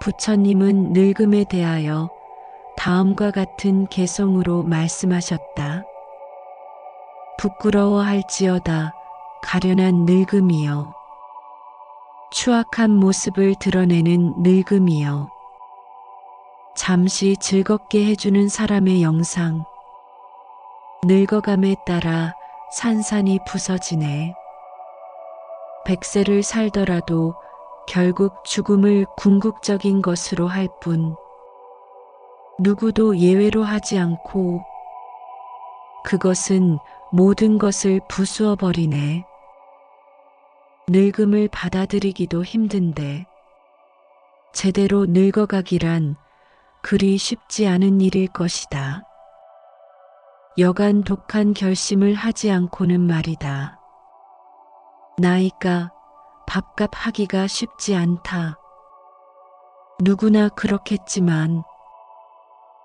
부처님은 늙음에 대하여 다음과 같은 개성으로 말씀하셨다. 부끄러워할지어다 가련한 늙음이여. 추악한 모습을 드러내는 늙음이여. 잠시 즐겁게 해주는 사람의 영상. 늙어감에 따라 산산이 부서지네. 100세를 살더라도 결국 죽음을 궁극적인 것으로 할 뿐 누구도 예외로 하지 않고 그것은 모든 것을 부수어 버리네. 늙음을 받아들이기도 힘든데 제대로 늙어가기란 그리 쉽지 않은 일일 것이다. 여간 독한 결심을 하지 않고는 말이다. 나이가 밥값 하기가 쉽지 않다. 누구나 그렇겠지만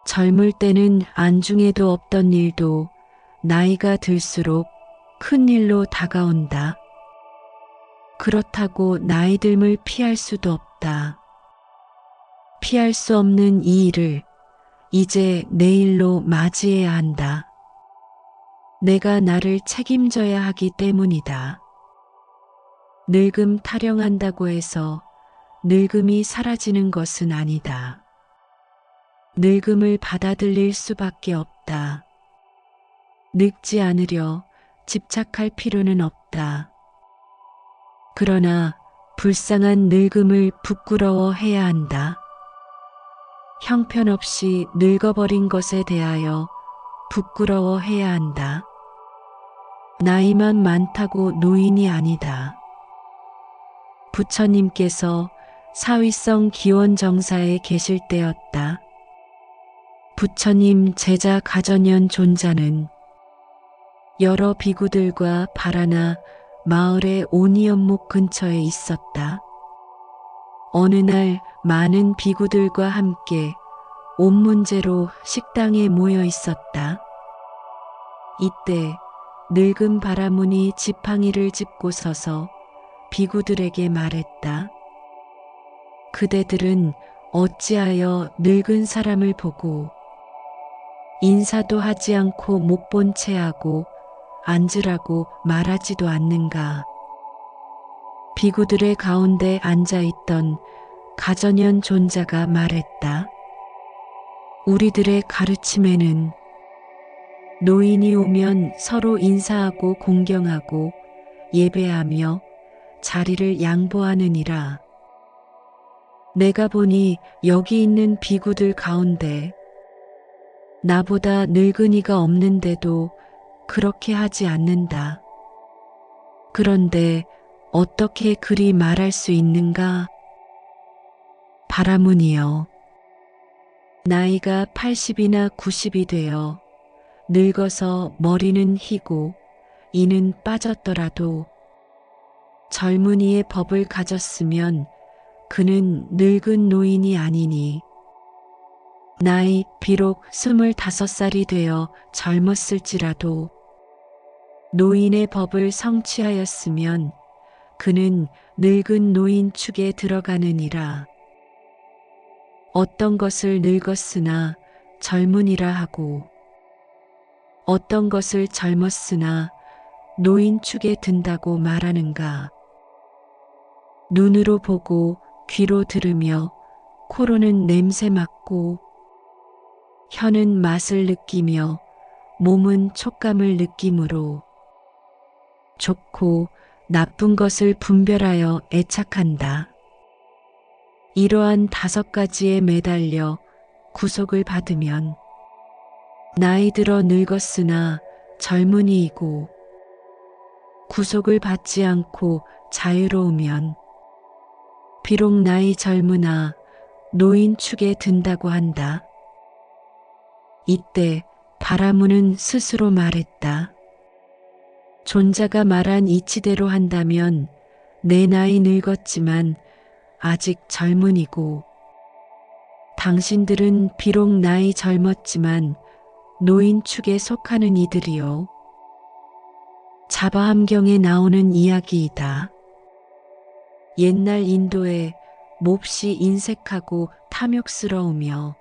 젊을 때는 안중에도 없던 일도 나이가 들수록 큰 일로 다가온다. 그렇다고 나이 듦을 피할 수도 없다. 피할 수 없는 이 일을 이제 내일로 맞이해야 한다. 내가 나를 책임져야 하기 때문이다. 늙음 타령한다고 해서 늙음이 사라지는 것은 아니다. 늙음을 받아들일 수밖에 없다. 늙지 않으려 집착할 필요는 없다. 그러나 불쌍한 늙음을 부끄러워해야 한다. 형편없이 늙어버린 것에 대하여 부끄러워해야 한다. 나이만 많다고 노인이 아니다. 부처님께서 사위성 기원정사에 계실 때였다. 부처님 제자 가전현 존자는 여러 비구들과 바라나 마을의 오니연목 근처에 있었다. 어느 날 많은 비구들과 함께 옷 문제로 식당에 모여 있었다. 이때 늙은 바라문이 지팡이를 짚고 서서 비구들에게 말했다. 그대들은 어찌하여 늙은 사람을 보고 인사도 하지 않고 못 본 채 하고 앉으라고 말하지도 않는가. 비구들의 가운데 앉아있던 가전현 존자가 말했다. 우리들의 가르침에는 노인이 오면 서로 인사하고 공경하고 예배하며 자리를 양보하느니라. 내가 보니 여기 있는 비구들 가운데 나보다 늙은이가 없는데도 그렇게 하지 않는다. 그런데 어떻게 그리 말할 수 있는가? 바라문이여. 나이가 80이나 90이 되어 늙어서 머리는 희고 이는 빠졌더라도 젊은이의 법을 가졌으면 그는 늙은 노인이 아니니 나이 비록 25살이 되어 젊었을지라도 노인의 법을 성취하였으면 그는 늙은 노인 축에 들어가느니라. 어떤 것을 늙었으나 젊은이라 하고 어떤 것을 젊었으나 노인 축에 든다고 말하는가. 눈으로 보고 귀로 들으며 코로는 냄새 맡고 혀는 맛을 느끼며 몸은 촉감을 느끼므로 좋고 나쁜 것을 분별하여 애착한다. 이러한 5가지에 매달려 구속을 받으면 나이 들어 늙었으나 젊은이이고 구속을 받지 않고 자유로우면 비록 나이 젊으나 노인 축에 든다고 한다. 이때 바라문은 스스로 말했다. 존자가 말한 이치대로 한다면 내 나이 늙었지만 아직 젊은이고 당신들은 비록 나이 젊었지만 노인 축에 속하는 이들이요. 자바함경에 나오는 이야기이다. 옛날 인도에 몹시 인색하고 탐욕스러우며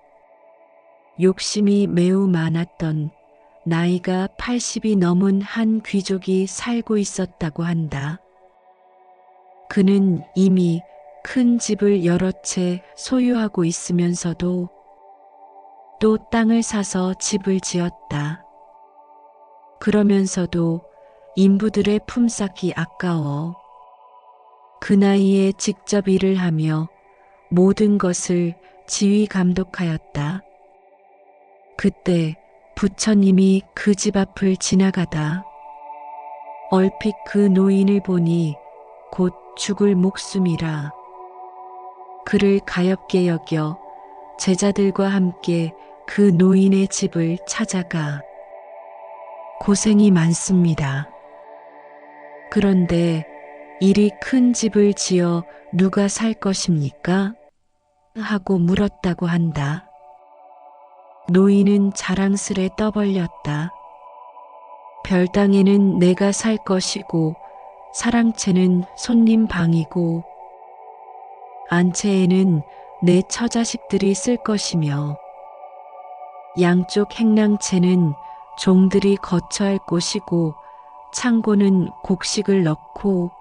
욕심이 매우 많았던 나이가 80이 넘은 한 귀족이 살고 있었다고 한다. 그는 이미 큰 집을 여러 채 소유하고 있으면서도 또 땅을 사서 집을 지었다. 그러면서도 인부들의 품삯이 아까워 그 나이에 직접 일을 하며 모든 것을 지휘 감독하였다. 그때 부처님이 그 집 앞을 지나가다 얼핏 그 노인을 보니 곧 죽을 목숨이라 그를 가엾게 여겨 제자들과 함께 그 노인의 집을 찾아가 고생이 많습니다. 그런데 이리 큰 집을 지어 누가 살 것입니까? 하고 물었다고 한다. 노인은 자랑스레 떠벌렸다. 별당에는 내가 살 것이고 사랑채는 손님 방이고 안채에는 내 처자식들이 쓸 것이며 양쪽 행랑채는 종들이 거처할 곳이고 창고는 곡식을 넣고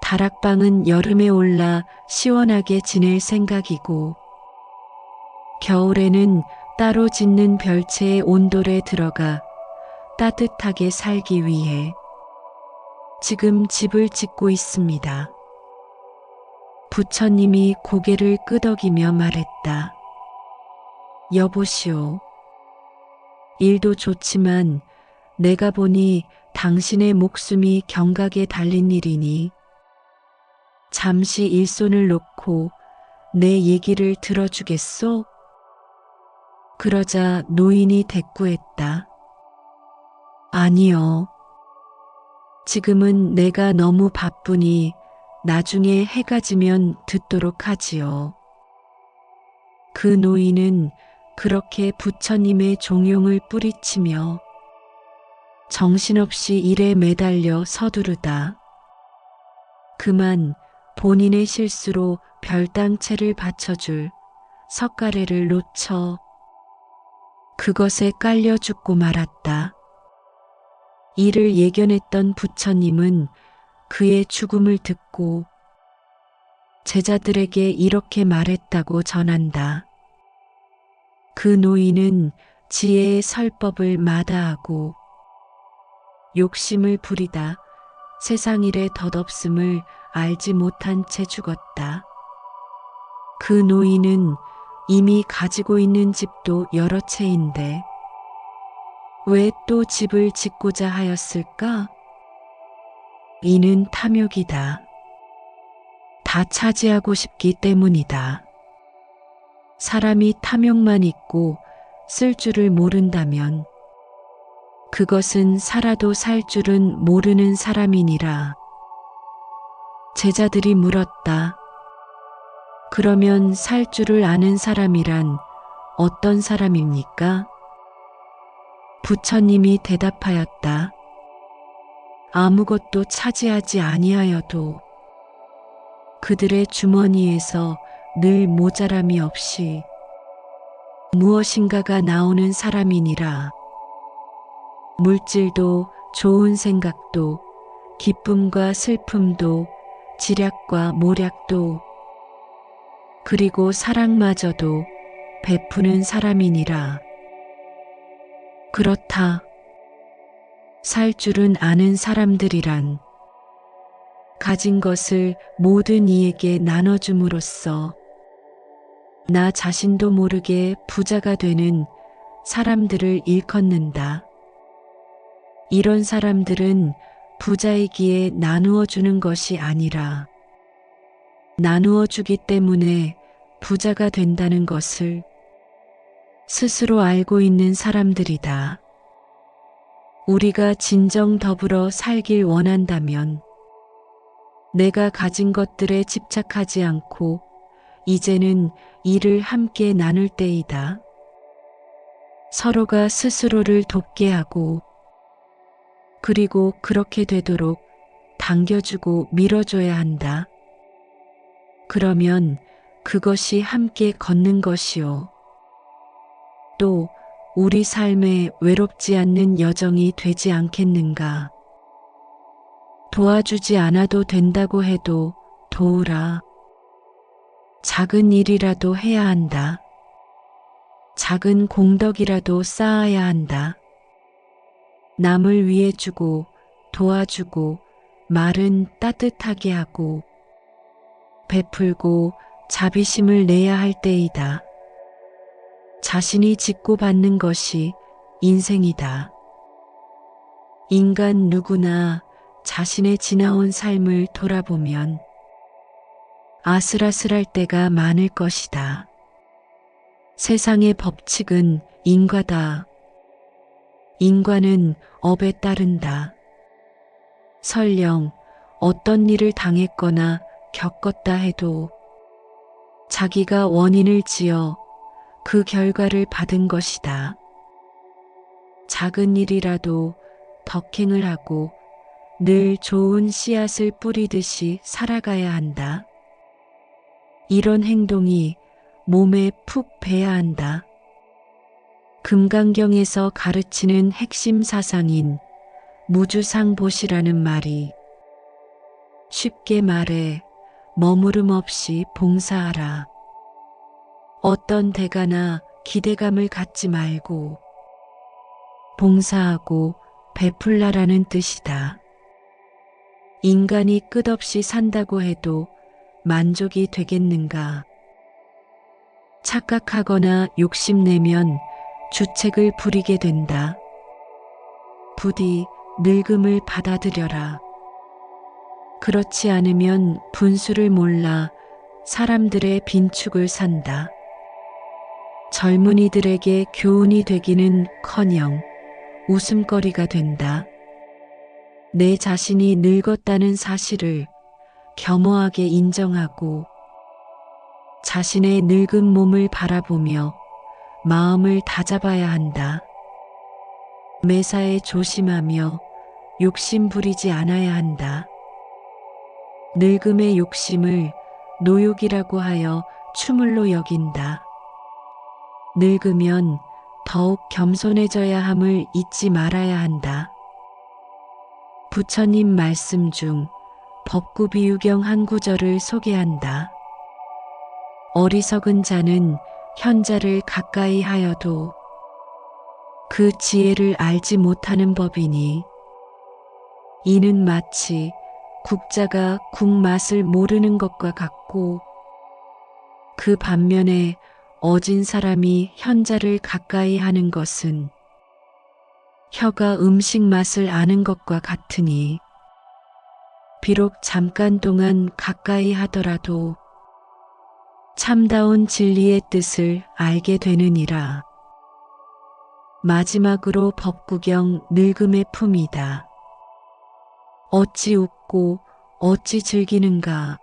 다락방은 여름에 올라 시원하게 지낼 생각이고 겨울에는 따로 짓는 별채의 온돌에 들어가 따뜻하게 살기 위해 지금 집을 짓고 있습니다. 부처님이 고개를 끄덕이며 말했다. 여보시오. 일도 좋지만 내가 보니 당신의 목숨이 경각에 달린 일이니 잠시 일손을 놓고 내 얘기를 들어주겠소? 그러자 노인이 대꾸했다. 아니요. 지금은 내가 너무 바쁘니 나중에 해가 지면 듣도록 하지요. 그 노인은 그렇게 부처님의 종용을 뿌리치며 정신없이 일에 매달려 서두르다 그만 본인의 실수로 별당채를 받쳐줄 석가래를 놓쳐 그것에 깔려 죽고 말았다. 이를 예견했던 부처님은 그의 죽음을 듣고 제자들에게 이렇게 말했다고 전한다. 그 노인은 지혜의 설법을 마다하고 욕심을 부리다 세상 일의 덧없음을 알지 못한 채 죽었다. 그 노인은 이미 가지고 있는 집도 여러 채인데 왜 또 집을 짓고자 하였을까? 이는 탐욕이다. 다 차지하고 싶기 때문이다. 사람이 탐욕만 있고 쓸 줄을 모른다면 그것은 살아도 살 줄은 모르는 사람이니라. 제자들이 물었다. 그러면 살 줄을 아는 사람이란 어떤 사람입니까? 부처님이 대답하였다. 아무것도 차지하지 아니하여도 그들의 주머니에서 늘 모자람이 없이 무엇인가가 나오는 사람이니라. 물질도 좋은 생각도 기쁨과 슬픔도 지략과 모략도 그리고 사랑마저도 베푸는 사람이니라. 그렇다. 살 줄은 아는 사람들이란 가진 것을 모든 이에게 나눠줌으로써 나 자신도 모르게 부자가 되는 사람들을 일컫는다. 이런 사람들은 부자이기에 나누어 주는 것이 아니라 나누어 주기 때문에 부자가 된다는 것을 스스로 알고 있는 사람들이다. 우리가 진정 더불어 살길 원한다면 내가 가진 것들에 집착하지 않고 이제는 일을 함께 나눌 때이다. 서로가 스스로를 돕게 하고 그리고 그렇게 되도록 당겨주고 밀어줘야 한다. 그러면 그것이 함께 걷는 것이요. 또 우리 삶에 외롭지 않는 여정이 되지 않겠는가. 도와주지 않아도 된다고 해도 도우라. 작은 일이라도 해야 한다. 작은 공덕이라도 쌓아야 한다. 남을 위해 주고 도와주고 말은 따뜻하게 하고 베풀고 자비심을 내야 할 때이다. 자신이 짓고 받는 것이 인생이다. 인간 누구나 자신의 지나온 삶을 돌아보면 아슬아슬할 때가 많을 것이다. 세상의 법칙은 인과다. 인과는 업에 따른다. 설령 어떤 일을 당했거나 겪었다 해도 자기가 원인을 지어 그 결과를 받은 것이다. 작은 일이라도 덕행을 하고 늘 좋은 씨앗을 뿌리듯이 살아가야 한다. 이런 행동이 몸에 푹 배야 한다. 금강경에서 가르치는 핵심 사상인 무주상보시라는 말이 쉽게 말해 머무름 없이 봉사하라. 어떤 대가나 기대감을 갖지 말고 봉사하고 베풀라라는 뜻이다. 인간이 끝없이 산다고 해도 만족이 되겠는가? 착각하거나 욕심내면 주책을 부리게 된다. 부디 늙음을 받아들여라. 그렇지 않으면 분수를 몰라 사람들의 빈축을 산다. 젊은이들에게 교훈이 되기는커녕 웃음거리가 된다. 내 자신이 늙었다는 사실을 겸허하게 인정하고 자신의 늙은 몸을 바라보며 마음을 다잡아야 한다. 매사에 조심하며 욕심 부리지 않아야 한다. 늙음의 욕심을 노욕이라고 하여 추물로 여긴다. 늙으면 더욱 겸손해져야 함을 잊지 말아야 한다. 부처님 말씀 중 법구비유경 한 구절을 소개한다. 어리석은 자는 현자를 가까이 하여도 그 지혜를 알지 못하는 법이니 이는 마치 국자가 국 맛을 모르는 것과 같고 그 반면에 어진 사람이 현자를 가까이 하는 것은 혀가 음식 맛을 아는 것과 같으니 비록 잠깐 동안 가까이 하더라도 참다운 진리의 뜻을 알게 되느니라. 마지막으로 법구경 늙음의 품이다. 어찌 웃고 어찌 즐기는가.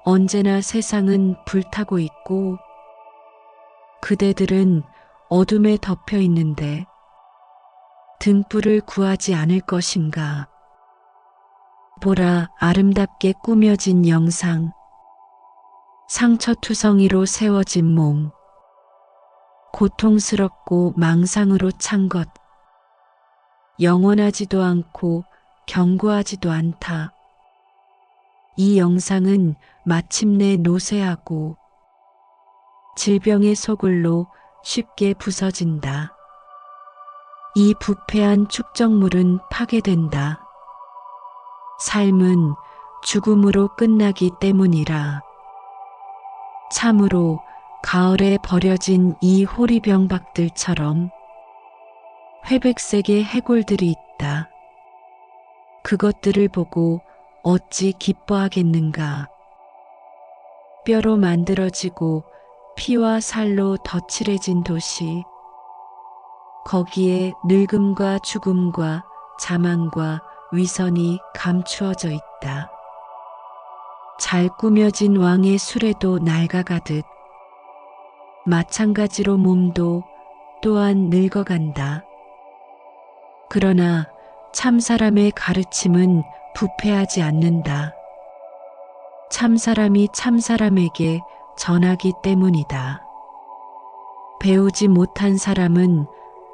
언제나 세상은 불타고 있고 그대들은 어둠에 덮여 있는데 등불을 구하지 않을 것인가. 보라, 아름답게 꾸며진 영상, 상처투성이로 세워진 몸, 고통스럽고 망상으로 찬 것, 영원하지도 않고 견고하지도 않다. 이 영상은 마침내 노쇠하고 질병의 소굴로 쉽게 부서진다. 이 부패한 축적물은 파괴된다. 삶은 죽음으로 끝나기 때문이라. 참으로 가을에 버려진 이 호리병박들처럼 회백색의 해골들이 있다. 그것들을 보고 어찌 기뻐하겠는가. 뼈로 만들어지고 피와 살로 덧칠해진 도시, 거기에 늙음과 죽음과 자만과 위선이 감추어져 있다. 잘 꾸며진 왕의 수레도 낡아가듯 마찬가지로 몸도 또한 늙어간다. 그러나 참 사람의 가르침은 부패하지 않는다. 참사람이 참사람에게 전하기 때문이다. 배우지 못한 사람은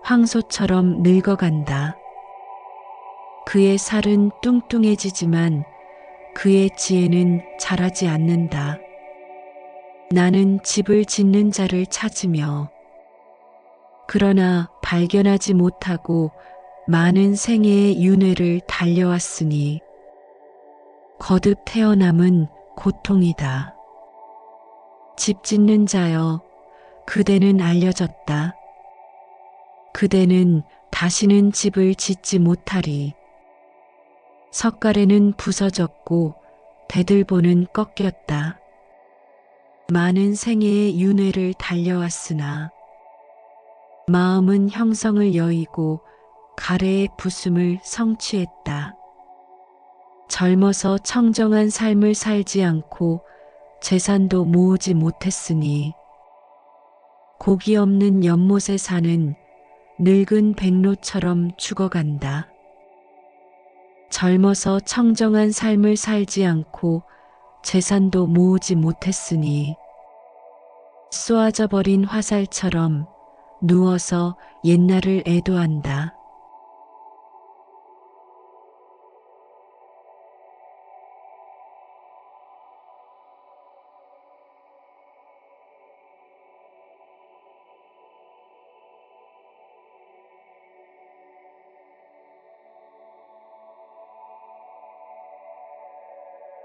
황소처럼 늙어간다. 그의 살은 뚱뚱해지지만 그의 지혜는 자라지 않는다. 나는 집을 짓는 자를 찾으며 그러나 발견하지 못하고 많은 생애의 윤회를 달려왔으니 거듭 태어남은 고통이다. 집 짓는 자여, 그대는 알려졌다. 그대는 다시는 집을 짓지 못하리. 석가래는 부서졌고 대들보는 꺾였다. 많은 생애의 윤회를 달려왔으나 마음은 형성을 여의고 가래의 부숨을 성취했다. 젊어서 청정한 삶을 살지 않고 재산도 모으지 못했으니 고기 없는 연못에 사는 늙은 백로처럼 죽어간다. 젊어서 청정한 삶을 살지 않고 재산도 모으지 못했으니 쏘아져 버린 화살처럼 누워서 옛날을 애도한다.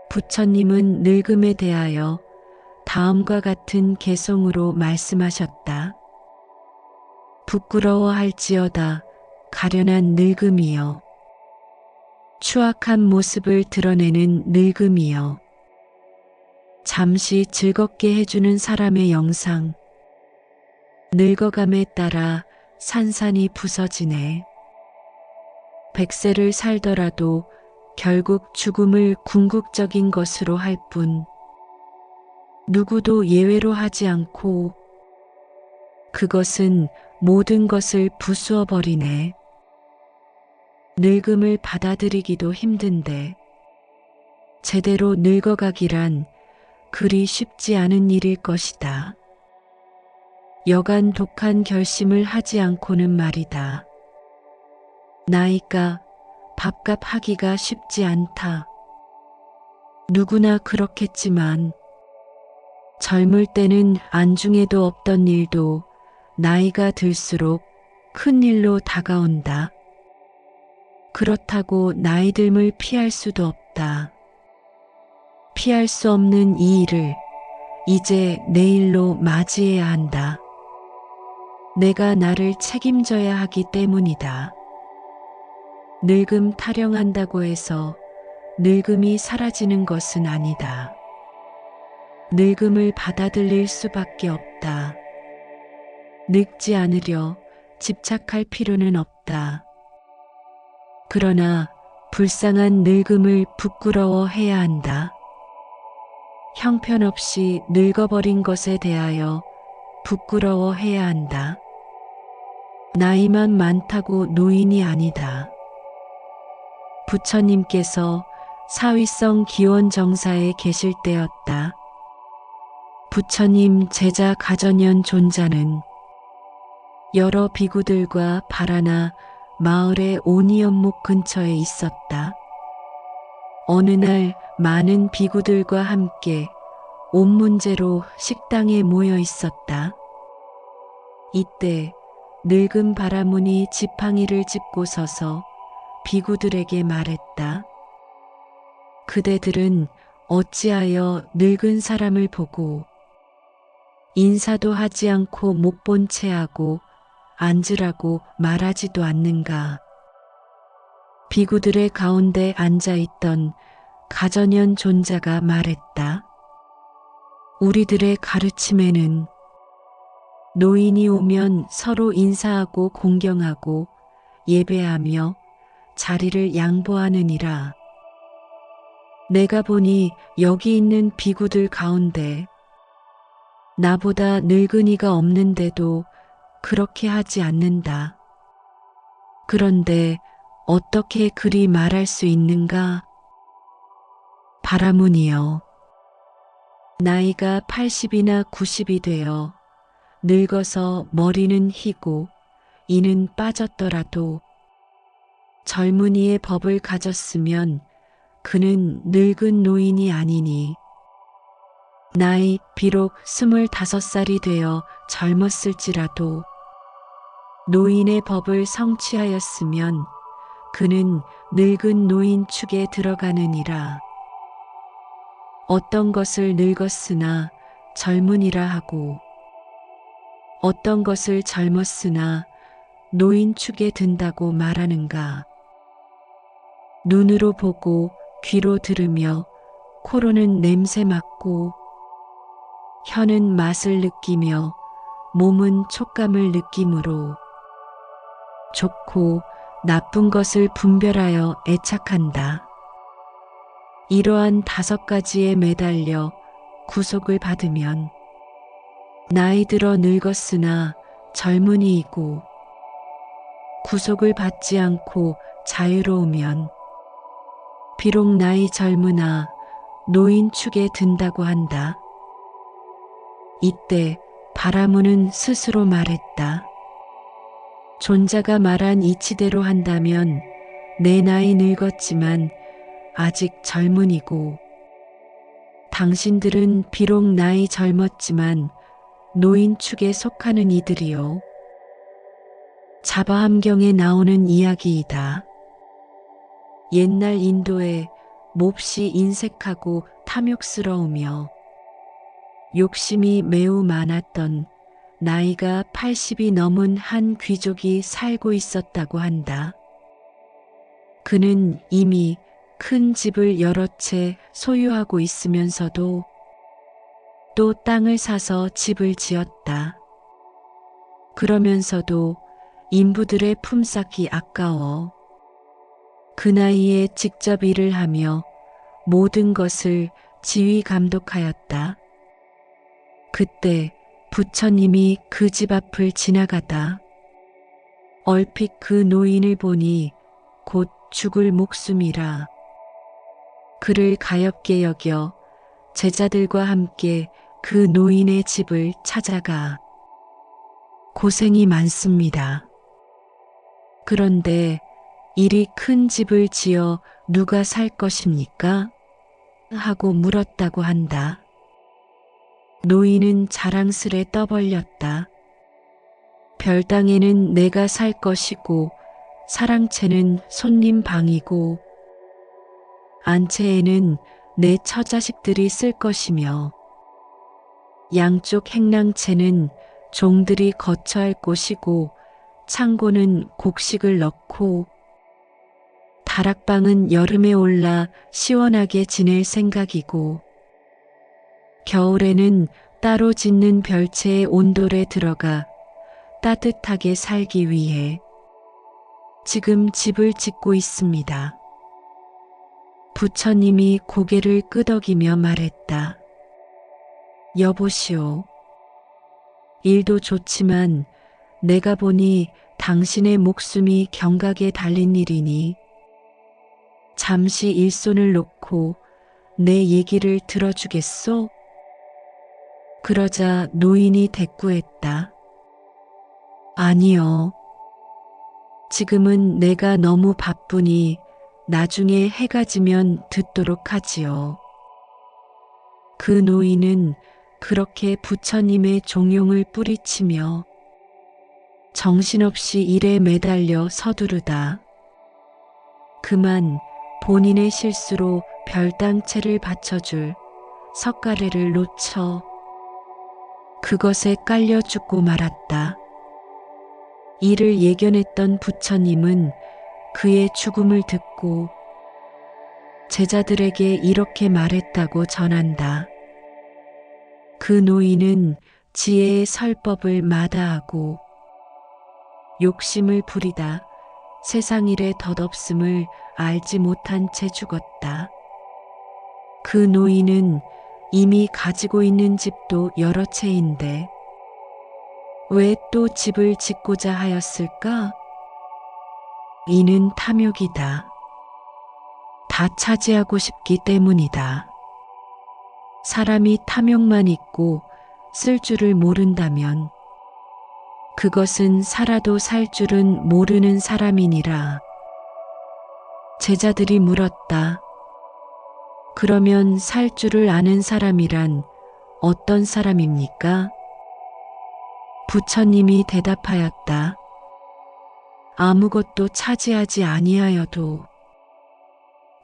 부처님은 늙음에 대하여 다음과 같은 개송으로 말씀하셨다. 부끄러워할지어다 가련한 늙음이여. 추악한 모습을 드러내는 늙음이여. 잠시 즐겁게 해주는 사람의 영상. 늙어감에 따라 산산이 부서지네. 100세를 살더라도 결국 죽음을 궁극적인 것으로 할 뿐 누구도 예외로 하지 않고 그것은 모든 것을 부수어 버리네. 늙음을 받아들이기도 힘든데 제대로 늙어가기란 그리 쉽지 않은 일일 것이다. 여간 독한 결심을 하지 않고는 말이다. 나이가 밥값 하기가 쉽지 않다. 누구나 그렇겠지만 젊을 때는 안중에도 없던 일도 나이가 들수록 큰 일로 다가온다. 그렇다고 나이 듦을 피할 수도 없다. 피할 수 없는 이 일을 이제 내일로 맞이해야 한다. 내가 나를 책임져야 하기 때문이다. 늙음 타령한다고 해서 늙음이 사라지는 것은 아니다. 늙음을 받아들일 수밖에 없다. 늙지 않으려 집착할 필요는 없다. 그러나 불쌍한 늙음을 부끄러워해야 한다. 형편없이 늙어버린 것에 대하여 부끄러워해야 한다. 나이만 많다고 노인이 아니다. 부처님께서 사위성 기원정사에 계실 때였다. 부처님 제자 가전연 존자는 여러 비구들과 바라나 마을의 오니연목 근처에 있었다. 어느 날 많은 비구들과 함께 옷 문제로 식당에 모여 있었다. 이때 늙은 바라문이 지팡이를 짚고 서서 비구들에게 말했다. 그대들은 어찌하여 늙은 사람을 보고 인사도 하지 않고 못 본 채 하고 앉으라고 말하지도 않는가. 비구들의 가운데 앉아있던 가전연 존자가 말했다. 우리들의 가르침에는 노인이 오면 서로 인사하고 공경하고 예배하며 자리를 양보하느니라. 내가 보니 여기 있는 비구들 가운데 나보다 늙은이가 없는데도 그렇게 하지 않는다. 그런데 어떻게 그리 말할 수 있는가? 바라문이여, 나이가 80이나 90이 되어 늙어서 머리는 희고 이는 빠졌더라도 젊은이의 법을 가졌으면 그는 늙은 노인이 아니니 나이 비록 25살이 되어 젊었을지라도 노인의 법을 성취하였으면 그는 늙은 노인 축에 들어가느니라. 어떤 것을 늙었으나 젊으니라 하고 어떤 것을 젊었으나 노인 축에 든다고 말하는가. 눈으로 보고 귀로 들으며 코로는 냄새 맡고 혀는 맛을 느끼며 몸은 촉감을 느끼므로 좋고 나쁜 것을 분별하여 애착한다. 이러한 5가지에 매달려 구속을 받으면 나이 들어 늙었으나 젊은이이고 구속을 받지 않고 자유로우면 비록 나이 젊으나 노인 축에 든다고 한다. 이때 바라무는 스스로 말했다. 존자가 말한 이치대로 한다면 내 나이 늙었지만 아직 젊은이고 당신들은 비록 나이 젊었지만 노인 축에 속하는 이들이요. 자바함경에 나오는 이야기이다. 옛날 인도에 몹시 인색하고 탐욕스러우며 욕심이 매우 많았던 나이가 80이 넘은 한 귀족이 살고 있었다고 한다. 그는 이미 큰 집을 여러 채 소유하고 있으면서도 또 땅을 사서 집을 지었다. 그러면서도 인부들의 품삯이 아까워 그 나이에 직접 일을 하며 모든 것을 지휘 감독하였다. 그때 부처님이 그 집 앞을 지나가다 얼핏 그 노인을 보니 곧 죽을 목숨이라 그를 가엾게 여겨 제자들과 함께 그 노인의 집을 찾아가 고생이 많습니다. 그런데 이리 큰 집을 지어 누가 살 것입니까? 하고 물었다고 한다. 노인은 자랑스레 떠벌렸다. 별당에는 내가 살 것이고 사랑채는 손님 방이고 안채에는 내 처자식들이 쓸 것이며 양쪽 행랑채는 종들이 거처할 곳이고 창고는 곡식을 넣고 다락방은 여름에 올라 시원하게 지낼 생각이고 겨울에는 따로 짓는 별채의 온돌에 들어가 따뜻하게 살기 위해 지금 집을 짓고 있습니다. 부처님이 고개를 끄덕이며 말했다. 여보시오. 일도 좋지만 내가 보니 당신의 목숨이 경각에 달린 일이니 잠시 일손을 놓고 내 얘기를 들어주겠소? 그러자 노인이 대꾸했다. 아니요. 지금은 내가 너무 바쁘니 나중에 해가 지면 듣도록 하지요. 그 노인은 그렇게 부처님의 종용을 뿌리치며 정신없이 일에 매달려 서두르다 그만 본인의 실수로 별당채를 받쳐줄 석가래를 놓쳐 그것에 깔려 죽고 말았다. 이를 예견했던 부처님은 그의 죽음을 듣고 제자들에게 이렇게 말했다고 전한다. 그 노인은 지혜의 설법을 마다하고 욕심을 부리다 세상 일의 덧없음을 알지 못한 채 죽었다. 그 노인은 이미 가지고 있는 집도 여러 채인데 왜 또 집을 짓고자 하였을까? 이는 탐욕이다. 다 차지하고 싶기 때문이다. 사람이 탐욕만 있고 쓸 줄을 모른다면 그것은 살아도 살 줄은 모르는 사람이니라. 제자들이 물었다. 그러면 살 줄을 아는 사람이란 어떤 사람입니까? 부처님이 대답하였다. 아무것도 차지하지 아니하여도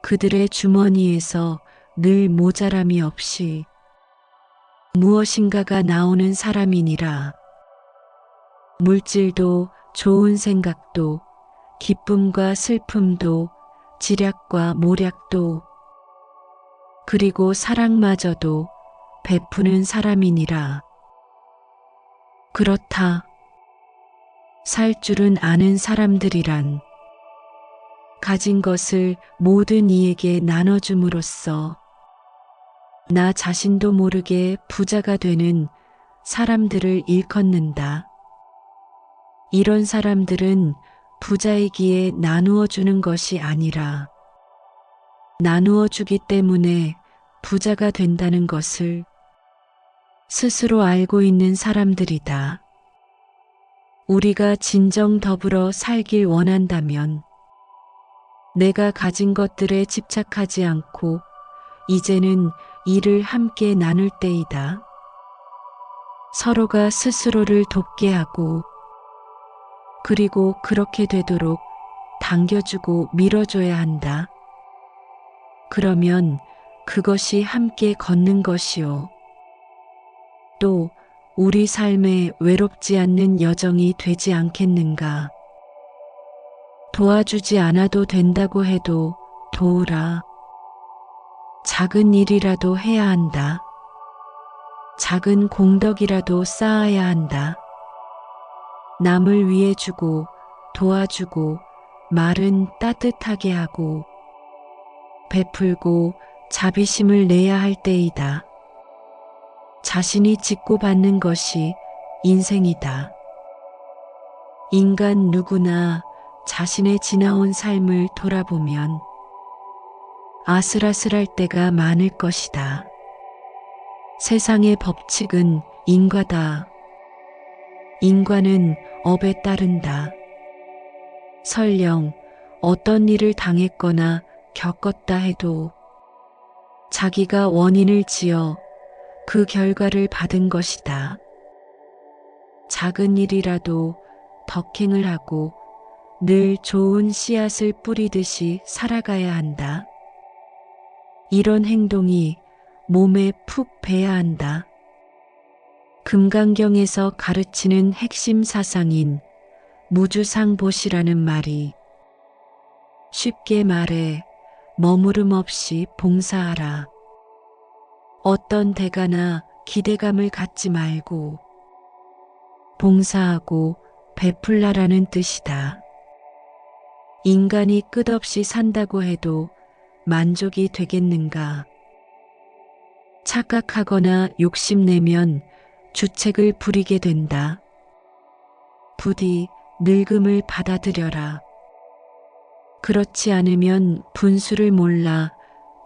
그들의 주머니에서 늘 모자람이 없이 무엇인가가 나오는 사람이니라. 물질도 좋은 생각도 기쁨과 슬픔도 지략과 모략도 그리고 사랑마저도 베푸는 사람이니라. 그렇다. 살 줄은 아는 사람들이란 가진 것을 모든 이에게 나눠줌으로써 나 자신도 모르게 부자가 되는 사람들을 일컫는다. 이런 사람들은 부자이기에 나누어 주는 것이 아니라 나누어 주기 때문에 부자가 된다는 것을 스스로 알고 있는 사람들이다. 우리가 진정 더불어 살길 원한다면 내가 가진 것들에 집착하지 않고 이제는 이를 함께 나눌 때이다. 서로가 스스로를 돕게 하고 그리고 그렇게 되도록 당겨주고 밀어줘야 한다. 그러면 그것이 함께 걷는 것이요. 또 우리 삶에 외롭지 않는 여정이 되지 않겠는가. 도와주지 않아도 된다고 해도 도우라. 작은 일이라도 해야 한다. 작은 공덕이라도 쌓아야 한다. 남을 위해 주고 도와주고 말은 따뜻하게 하고 베풀고 자비심을 내야 할 때이다. 자신이 짓고 받는 것이 인생이다. 인간 누구나 자신의 지나온 삶을 돌아보면 아슬아슬할 때가 많을 것이다. 세상의 법칙은 인과다. 인과는 업에 따른다. 설령 어떤 일을 당했거나 겪었다 해도 자기가 원인을 지어 그 결과를 받은 것이다. 작은 일이라도 덕행을 하고 늘 좋은 씨앗을 뿌리듯이 살아가야 한다. 이런 행동이 몸에 푹 배야 한다. 금강경에서 가르치는 핵심 사상인 무주상보시라는 말이 쉽게 말해 머무름 없이 봉사하라. 어떤 대가나 기대감을 갖지 말고 봉사하고 베풀라라는 뜻이다. 인간이 끝없이 산다고 해도 만족이 되겠는가? 착각하거나 욕심내면 주책을 부리게 된다. 부디 늙음을 받아들여라. 그렇지 않으면 분수를 몰라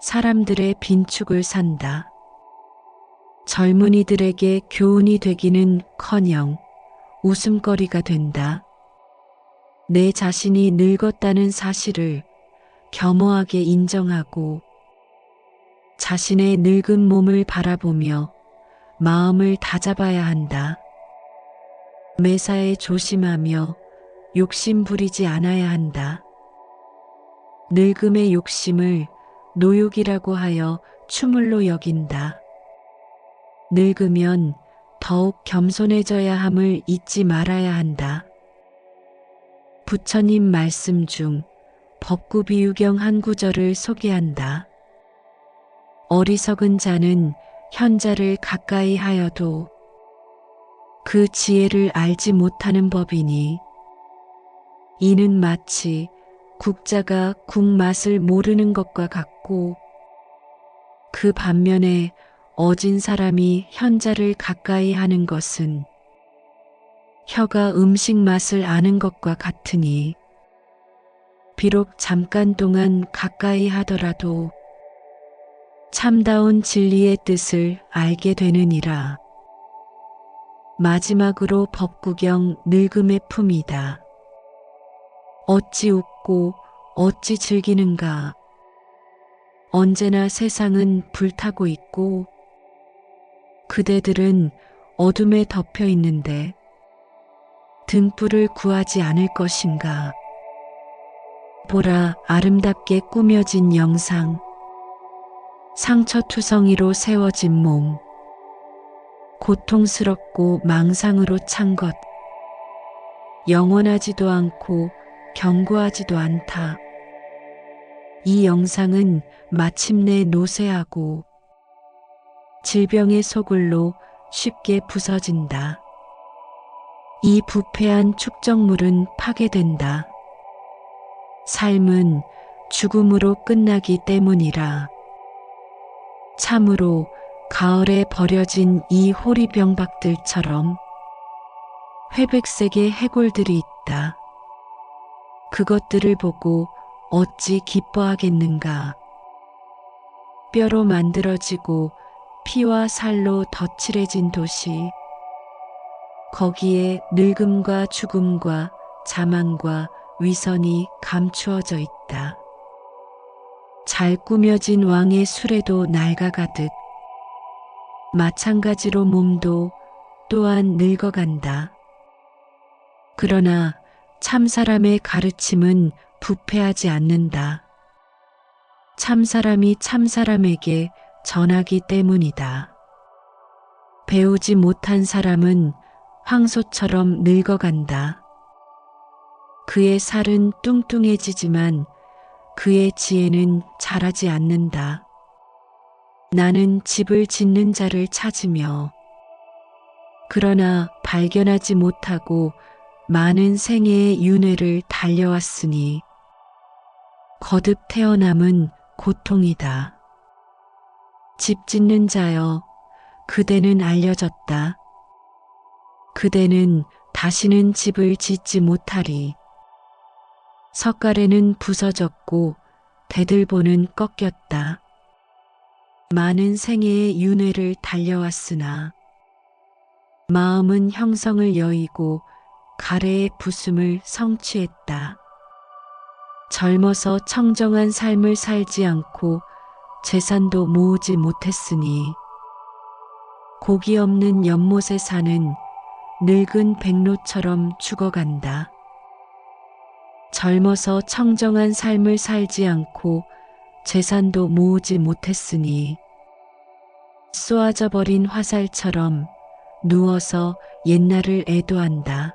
사람들의 빈축을 산다. 젊은이들에게 교훈이 되기는커녕 웃음거리가 된다. 내 자신이 늙었다는 사실을 겸허하게 인정하고 자신의 늙은 몸을 바라보며 마음을 다잡아야 한다. 매사에 조심하며 욕심 부리지 않아야 한다. 늙음의 욕심을 노욕이라고 하여 추물로 여긴다. 늙으면 더욱 겸손해져야 함을 잊지 말아야 한다. 부처님 말씀 중 법구비유경 한 구절을 소개한다. 어리석은 자는 현자를 가까이 하여도 그 지혜를 알지 못하는 법이니 이는 마치 국자가 국 맛을 모르는 것과 같고 그 반면에 어진 사람이 현자를 가까이 하는 것은 혀가 음식 맛을 아는 것과 같으니 비록 잠깐 동안 가까이 하더라도 참다운 진리의 뜻을 알게 되느니라. 마지막으로 법구경 늙음의 품이다. 어찌 웃고 어찌 즐기는가. 언제나 세상은 불타고 있고 그대들은 어둠에 덮여 있는데 등불을 구하지 않을 것인가. 보라, 아름답게 꾸며진 영상, 상처투성이로 세워진 몸, 고통스럽고 망상으로 찬 것, 영원하지도 않고 견고하지도 않다. 이 영상은 마침내 노쇠하고 질병의 소굴로 쉽게 부서진다. 이 부패한 축적물은 파괴된다. 삶은 죽음으로 끝나기 때문이라. 참으로 가을에 버려진 이 호리병박들처럼 회백색의 해골들이 있다. 그것들을 보고 어찌 기뻐하겠는가. 뼈로 만들어지고 피와 살로 덧칠해진 도시. 거기에 늙음과 죽음과 자만과 위선이 감추어져 있다. 잘 꾸며진 왕의 수레도 낡아가듯 마찬가지로 몸도 또한 늙어간다. 그러나 참사람의 가르침은 부패하지 않는다. 참사람이 참사람에게 전하기 때문이다. 배우지 못한 사람은 황소처럼 늙어간다. 그의 살은 뚱뚱해지지만 그의 지혜는 자라지 않는다. 나는 집을 짓는 자를 찾으며 그러나 발견하지 못하고 많은 생애의 윤회를 달려왔으니 거듭 태어남은 고통이다. 집 짓는 자여, 그대는 알려졌다. 그대는 다시는 집을 짓지 못하리. 석가래는 부서졌고 대들보는 꺾였다. 많은 생애의 윤회를 달려왔으나 마음은 형성을 여의고 가래의 부숨을 성취했다. 젊어서 청정한 삶을 살지 않고 재산도 모으지 못했으니 고기 없는 연못에 사는 늙은 백로처럼 죽어간다. 젊어서 청정한 삶을 살지 않고 재산도 모으지 못했으니 쏘아져 버린 화살처럼 누워서 옛날을 애도한다.